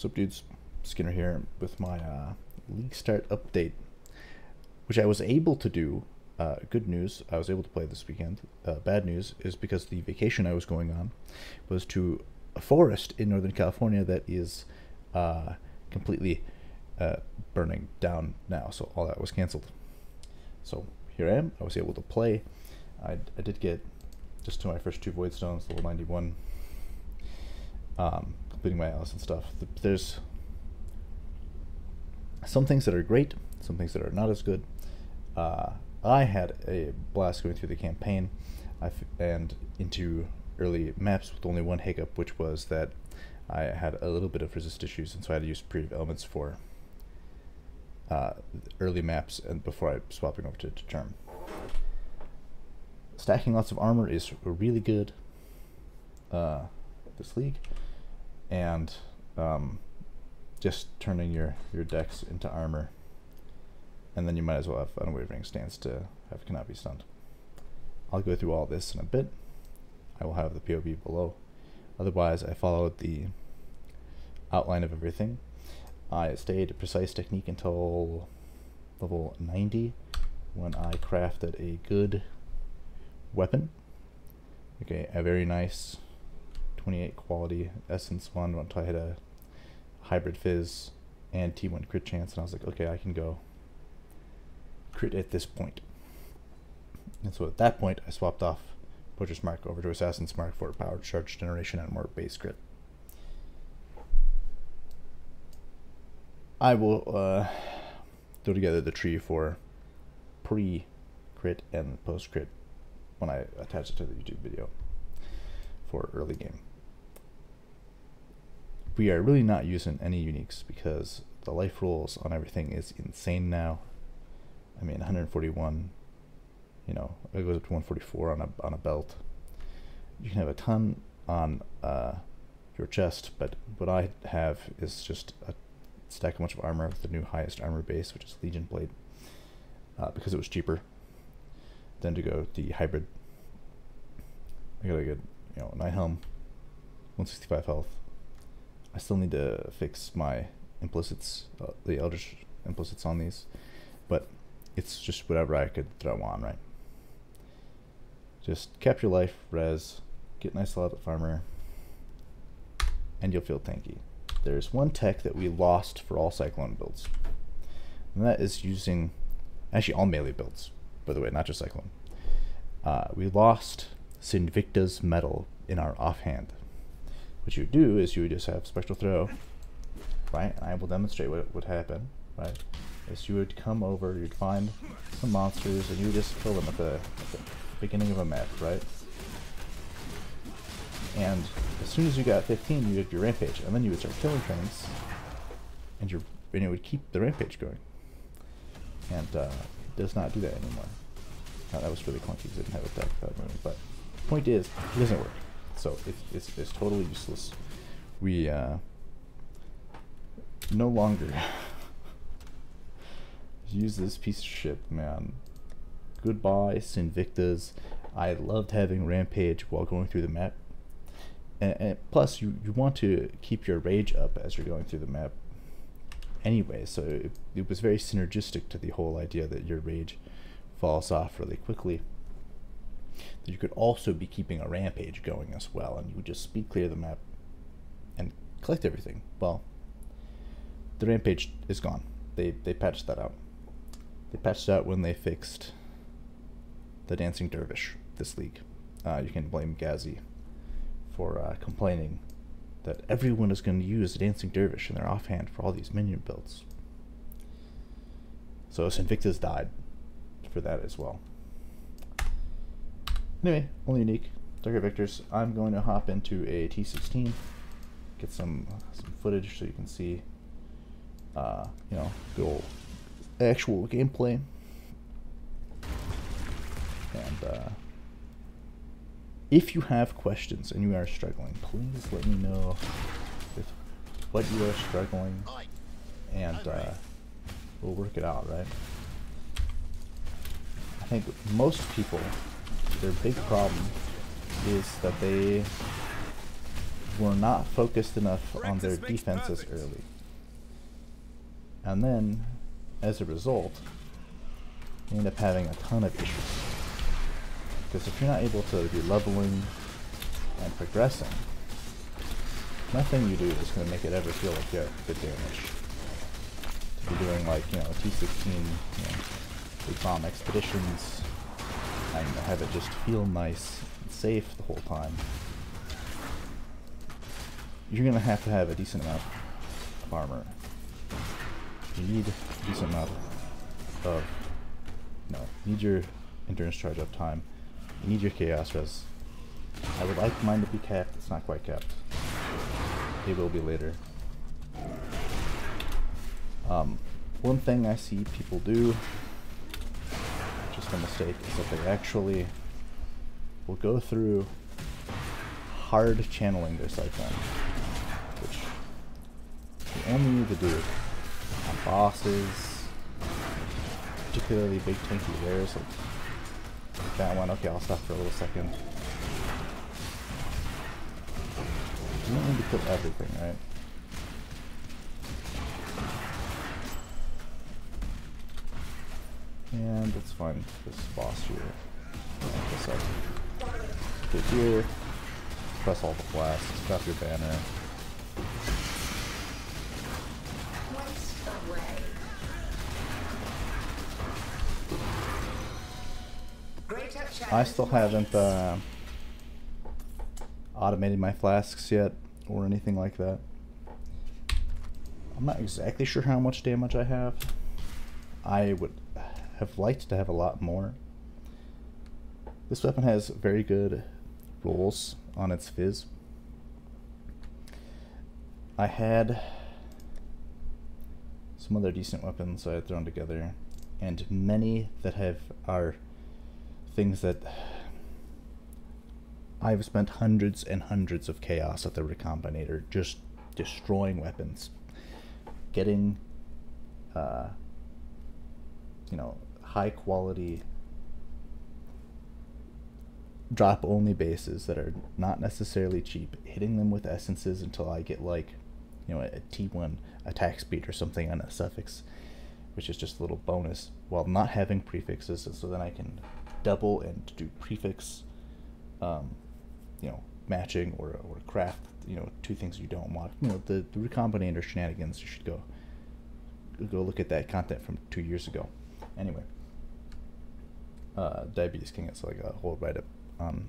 What's up, dudes? Skinner here with my League Start update, which I was able to do. Good news, I was able to play this weekend. Bad news is because the vacation I was going on was to a forest in Northern California that is completely burning down now, so all that was canceled. So here I am. I was able to play. I did get just to my first 2 Void Stones, level 91, completing my Alice and stuff. There's some things that are great, some things that are not as good. I had a blast going through the campaign and into early maps with only one hiccup, which was that I had a little bit of resist issues, and so I had to use creative elements for early maps and before I swapping over to Charm. Stacking lots of armor is really good this league, and just turning your decks into armor, and then you might as well have unwavering stance to have cannot be stunned. I'll go through all this in a bit. I will have the POV below. Otherwise, I followed the outline of everything. I stayed precise technique until level 90 when I crafted a good weapon. Okay, a very nice 28 quality essence one until I had a hybrid fizz and T1 crit chance, and I was like, okay, I can go crit at this point. And so at that point I swapped off Poacher's Mark over to Assassin's Mark for power charge generation and more base crit. I will throw together the tree for pre-crit and post-crit when I attach it to the YouTube video for early game. We are really not using any uniques because the life rules on everything is insane now. I mean, 141, you know, it goes up to 144 on a belt. You can have a ton on your chest, but what I have is just a stack a bunch of armor with the new highest armor base, which is Legion Blade, because it was cheaper than to go the hybrid. I got a good, 9 helm, 165 health. I still need to fix my implicits, the Eldritch implicits on these, but it's just whatever I could throw on, right? Just capture life, res, get nice lot of armor, and you'll feel tanky. There's one tech that we lost for all Cyclone builds, and that is using, actually all melee builds, by the way, not just Cyclone. We lost Sinvicta's Metal in our offhand. What you would do is you would just have Spectral Throw, right? And I will demonstrate what would happen, right? Is you would come over, you'd find some monsters, and you would just kill them at the beginning of a map, right? And as soon as you got 15, you did your Rampage, and then you would start killing things, and it would keep the Rampage going. And it does not do that anymore. Now, that was really clunky because it didn't have a deck that moving, but the point is, it doesn't work. So it's totally useless. We no longer use this piece of shit, man. Goodbye, Sinvictas. I loved having Rampage while going through the map. And plus, you want to keep your rage up as you're going through the map anyway, so it was very synergistic to the whole idea that your rage falls off really quickly. That you could also be keeping a Rampage going as well, and you would just speed clear the map and collect everything. Well, the Rampage is gone. They patched that out. They patched it out when they fixed the Dancing Dervish this league. You can blame Gazi for complaining that everyone is going to use the Dancing Dervish in their offhand for all these minion builds. So Sinvicta's died for that as well. Anyway, only unique. Target Victors. I'm going to hop into a T16, get some footage so you can see, good old actual gameplay. And if you have questions and you are struggling, please let me know with what you are struggling, and we'll work it out, right? I think most people, their big problem is that they were not focused enough on their defenses early. And then, as a result, you end up having a ton of issues. Because if you're not able to be leveling and progressing, nothing you do is going to make it ever feel like you have good damage. To be doing like, T16, big bomb expeditions, and have it just feel nice and safe the whole time, you're going to have a decent amount of armor. You need a decent amount of, you need your endurance charge up time. You need your chaos res. I would like mine to be capped. It's not quite capped. It will be later. One thing I see people do, just a mistake, is that they actually will go through hard channeling their cyclone, which you only need to do on bosses, particularly big tanky rares like that one. Okay, I'll stop for a little second. You don't need to kill everything, right? And let's find this boss here. This up. Get here. Press all the blasts. Drop your banner. I still haven't automated my flasks yet or anything like that. I'm not exactly sure how much damage I have. I would have liked to have a lot more. This weapon has very good rolls on its fizz. I had some other decent weapons I had thrown together, and many that are things that I've spent hundreds and hundreds of chaos at the Recombinator just destroying weapons, getting high quality drop only bases that are not necessarily cheap, hitting them with essences until I get like a T1 attack speed or something on a suffix, which is just a little bonus, while not having prefixes, so then I can double and do prefix matching or craft two things you don't want. The Recombinator shenanigans. You should go look at that content from 2 years ago. Anyway, Diabetes King has like a whole write-up on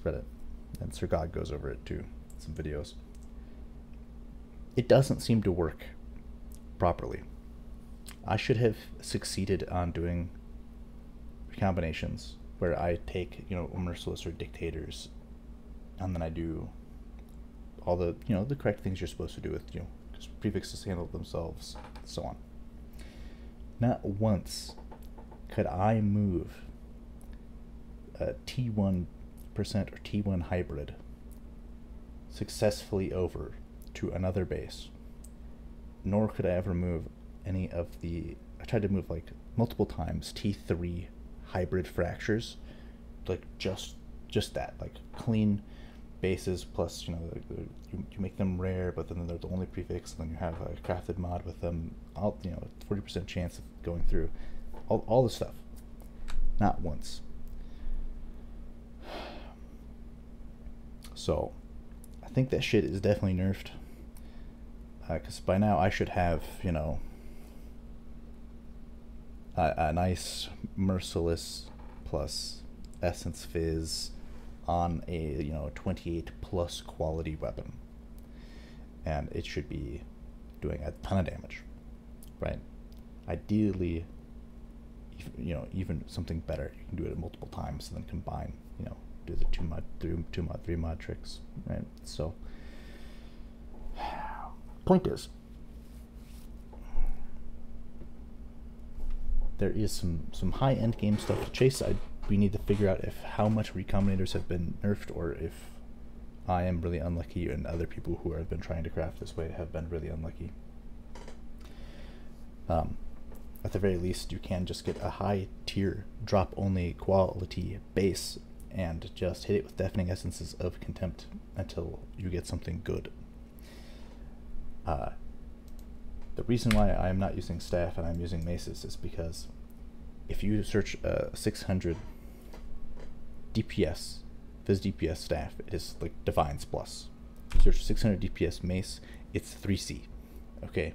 Reddit, and Sir God goes over it too, some videos. It doesn't seem to work properly. I should have succeeded on doing recombinations where I take Merciless or Dictators, and then I do all the the correct things you're supposed to do with because prefixes handle themselves, so on. Not once could I move a T1% or T1 hybrid successfully over to another base, nor could I ever move any of the, I tried to move like multiple times T3 hybrid fractures, like just that, like clean bases plus you make them rare, but then they're the only prefix, and then you have a crafted mod with them, all 40% chance of going through all this stuff. Not once. So I think that shit is definitely nerfed, because by now I should have a nice Merciless plus Essence Fizz on a 28 plus quality weapon, and it should be doing a ton of damage, right? Ideally, even something better. You can do it multiple times and then combine, do the 2 mod, 3 mod tricks, right? So, point is, there is some high end game stuff to chase. We need to figure out how much recombinators have been nerfed, or if I am really unlucky and other people who have been trying to craft this way have been really unlucky. At the very least, you can just get a high tier drop only quality base and just hit it with deafening essences of contempt until you get something good. The reason why I'm not using staff and I'm using maces is because if you search 600 DPS, Fizz DPS staff, it is like Divine's plus. Search 600 DPS mace, it's 3C. Okay,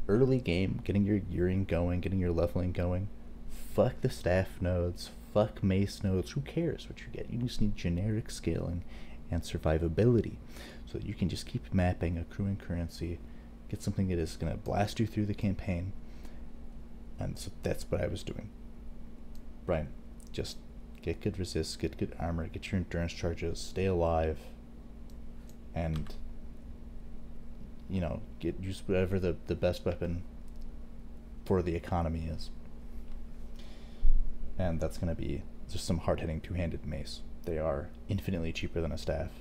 early game, getting your gearing going, getting your leveling going, fuck the staff nodes, fuck mace nodes, who cares what you get? You just need generic scaling and survivability so that you can just keep mapping, accruing currency, get something that is going to blast you through the campaign. And so that's what I was doing. Right, just get good resist, get good armor, get your endurance charges, stay alive, and you know, use whatever the best weapon for the economy is. And that's going to be just some hard-hitting two-handed mace. They are infinitely cheaper than a staff.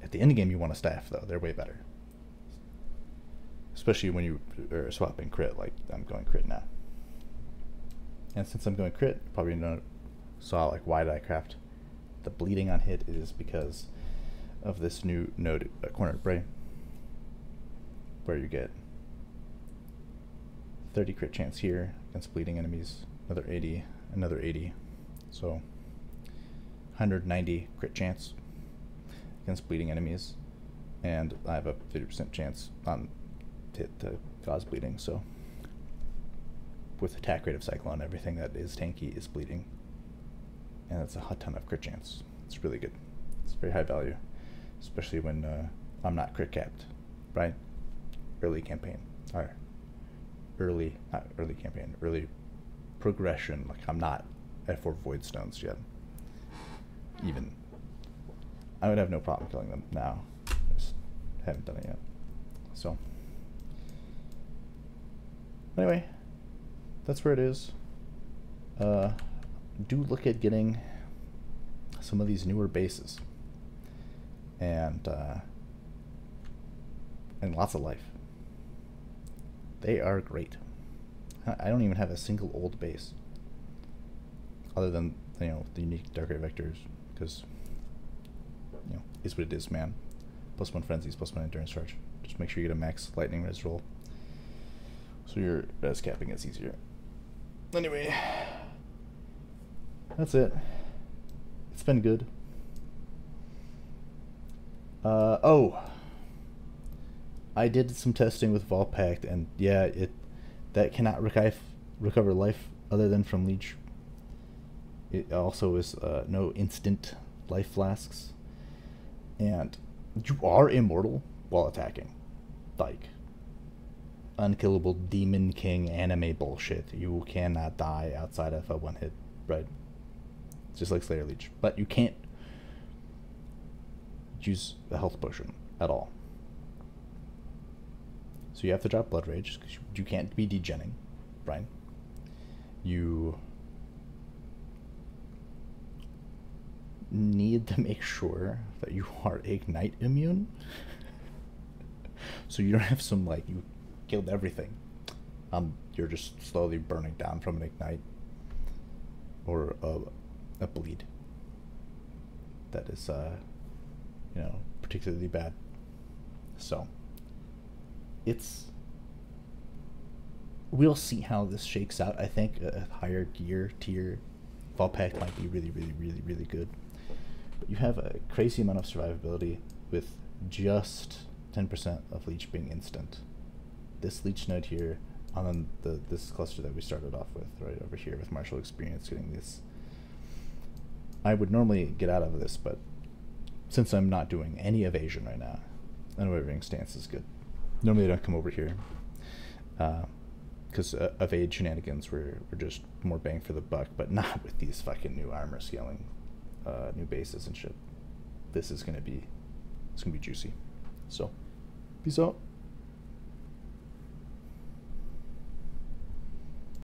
At the end game, you want a staff, though. They're way better. Especially when you are swapping crit, like I'm going crit now. And since I'm going crit, probably saw, like, why did I craft the bleeding on hit? It is because of this new node, Cornered Bray, where you get 30 crit chance here against bleeding enemies, another 80, another 80, so 190 crit chance against bleeding enemies, and I have a 50% chance on hit to cause bleeding. So with attack rate of Cyclone, everything that is tanky is bleeding, and that's a ton of crit chance. It's really good. It's very high value, especially when I'm not crit capped, right? Early campaign, or not early campaign, early progression. Like, I'm not at 4 Void Stones yet. Even I would have no problem killing them now. I just haven't done it yet. So anyway, that's where it is. Do look at getting some of these newer bases and lots of life. They are great. I don't even have a single old base other than, you know, the unique Dark Ray Vectors, because, you know, is what it is, man. +1 frenzies, +1 endurance charge. Just make sure you get a max lightning res roll, so your res capping is easier. Anyway, that's it. It's been good. Oh, I did some testing with Volpact, and yeah, that cannot recover life other than from leech. It also is no instant life flasks, and you are immortal while attacking, like unkillable Demon King anime bullshit. You cannot die outside of a one hit, right? Just like Slayer Leech, but you can't use a health potion at all. So you have to drop Blood Rage because you can't be degenning, right? You need to make sure that you are Ignite immune, so you don't have some, like, you killed everything, you're just slowly burning down from an Ignite or a bleed that is you know, particularly bad. So we'll see how this shakes out. I think a higher gear tier Volpact might be really good, but you have a crazy amount of survivability with just 10% of leech being instant. This leech node here on this cluster that we started off with, right over here with martial experience, getting this, I would normally get out of this, but since I'm not doing any evasion right now, unwavering stance is good. Normally I don't come over here because evade shenanigans were just more bang for the buck, but not with these fucking new armor scaling, new bases and shit. This is gonna be, it's gonna be juicy. So, peace out.